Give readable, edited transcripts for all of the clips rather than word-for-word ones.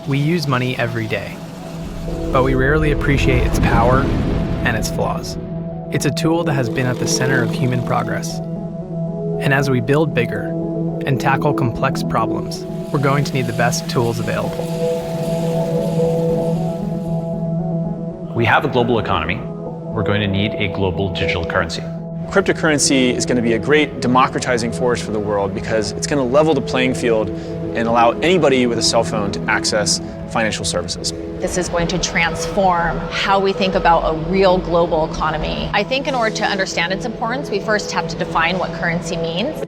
We use money every day, but we rarely appreciate its power and its flaws. It's a tool that has been at the center of human progress. And as we build bigger and tackle complex problems, we're going to need the best tools available. We have a global economy. We're going to need a global digital currency. Cryptocurrency is going to be a great democratizing force for the world because it's going to level the playing field and allow anybody with a cell phone to access financial services. This is going to transform how we think about a real global economy. I think in order to understand its importance, we first have to define what currency means.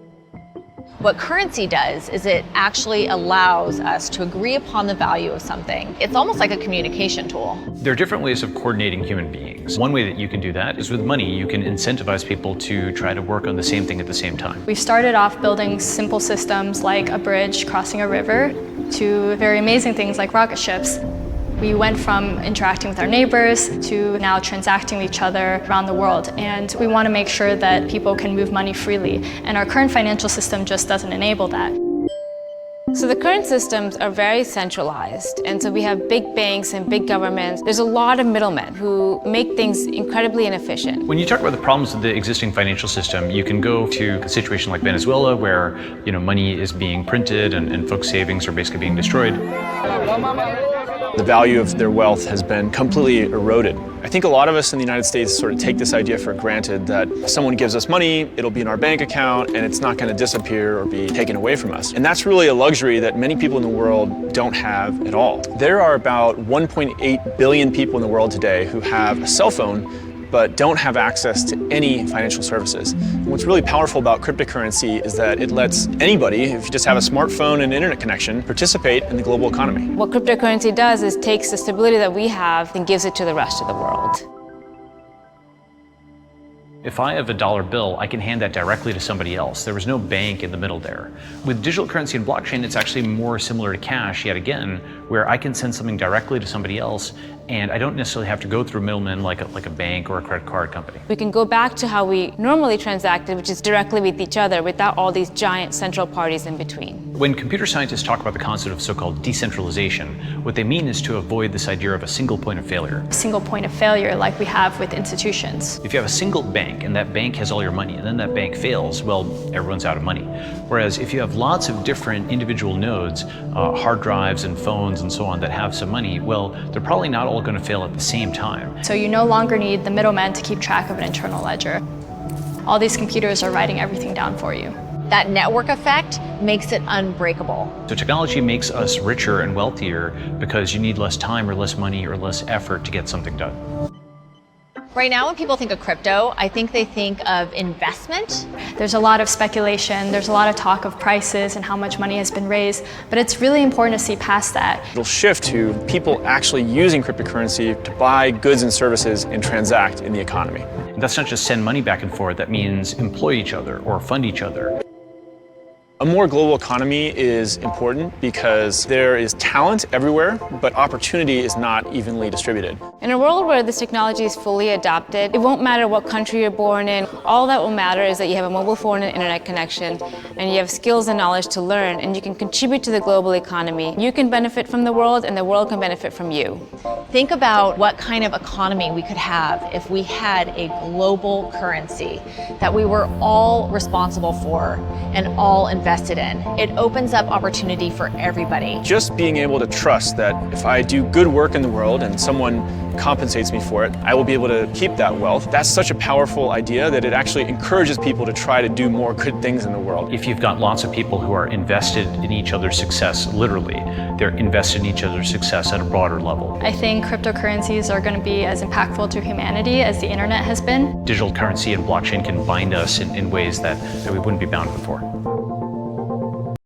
What currency does is it actually allows us to agree upon the value of something. It's almost like a communication tool. There are different ways of coordinating human beings. One way that you can do that is with money. You can incentivize people to try to work on the same thing at the same time. We started off building simple systems like a bridge crossing a river to very amazing things like rocket ships. We went from interacting with our neighbors to now transacting with each other around the world. And we want to make sure that people can move money freely. And our current financial system just doesn't enable that. So the current systems are very centralized. And so we have big banks and big governments. There's a lot of middlemen who make things incredibly inefficient. When you talk about the problems of the existing financial system, you can go to a situation like Venezuela where money is being printed and folks' savings are basically being destroyed. The value of their wealth has been completely eroded. I think a lot of us in the United States sort of take this idea for granted that if someone gives us money, it'll be in our bank account and it's not going to disappear or be taken away from us. And that's really a luxury that many people in the world don't have at all. There are about 1.8 billion people in the world today who have a cell phone but don't have access to any financial services. And what's really powerful about cryptocurrency is that it lets anybody, if you just have a smartphone and internet connection, participate in the global economy. What cryptocurrency does is takes the stability that we have and gives it to the rest of the world. If I have a dollar bill, I can hand that directly to somebody else. There was no bank in the middle there. With digital currency and blockchain, it's actually more similar to cash, yet again, where I can send something directly to somebody else, and I don't necessarily have to go through middlemen like a bank or a credit card company. We can go back to how we normally transacted, which is directly with each other without all these giant central parties in between. When computer scientists talk about the concept of so-called decentralization, what they mean is to avoid this idea of a single point of failure. A single point of failure like we have with institutions. If you have a single bank and that bank has all your money and then that bank fails, well, everyone's out of money. Whereas if you have lots of different individual nodes, hard drives and phones and so on that have some money, well, they're probably not all going to fail at the same time. So you no longer need the middleman to keep track of an internal ledger. All these computers are writing everything down for you. That network effect makes it unbreakable. So technology makes us richer and wealthier because you need less time or less money or less effort to get something done. Right now, when people think of crypto, I think they think of investment. There's a lot of speculation, there's a lot of talk of prices and how much money has been raised, but it's really important to see past that. It'll shift to people actually using cryptocurrency to buy goods and services and transact in the economy. And that's not just send money back and forth, that means employ each other or fund each other. A more global economy is important because there is talent everywhere, but opportunity is not evenly distributed. In a world where this technology is fully adopted, it won't matter what country you're born in. All that will matter is that you have a mobile phone and internet connection, and you have skills and knowledge to learn, and you can contribute to the global economy. You can benefit from the world, and the world can benefit from you. Think about what kind of economy we could have if we had a global currency that we were all responsible for and all invested in. It opens up opportunity for everybody. Just being able to trust that if I do good work in the world and someone compensates me for it, I will be able to keep that wealth. That's such a powerful idea that it actually encourages people to try to do more good things in the world. If you've got lots of people who are invested in each other's success, literally, they're invested in each other's success at a broader level. I think cryptocurrencies are going to be as impactful to humanity as the internet has been. Digital currency and blockchain can bind us in ways that we wouldn't be bound before.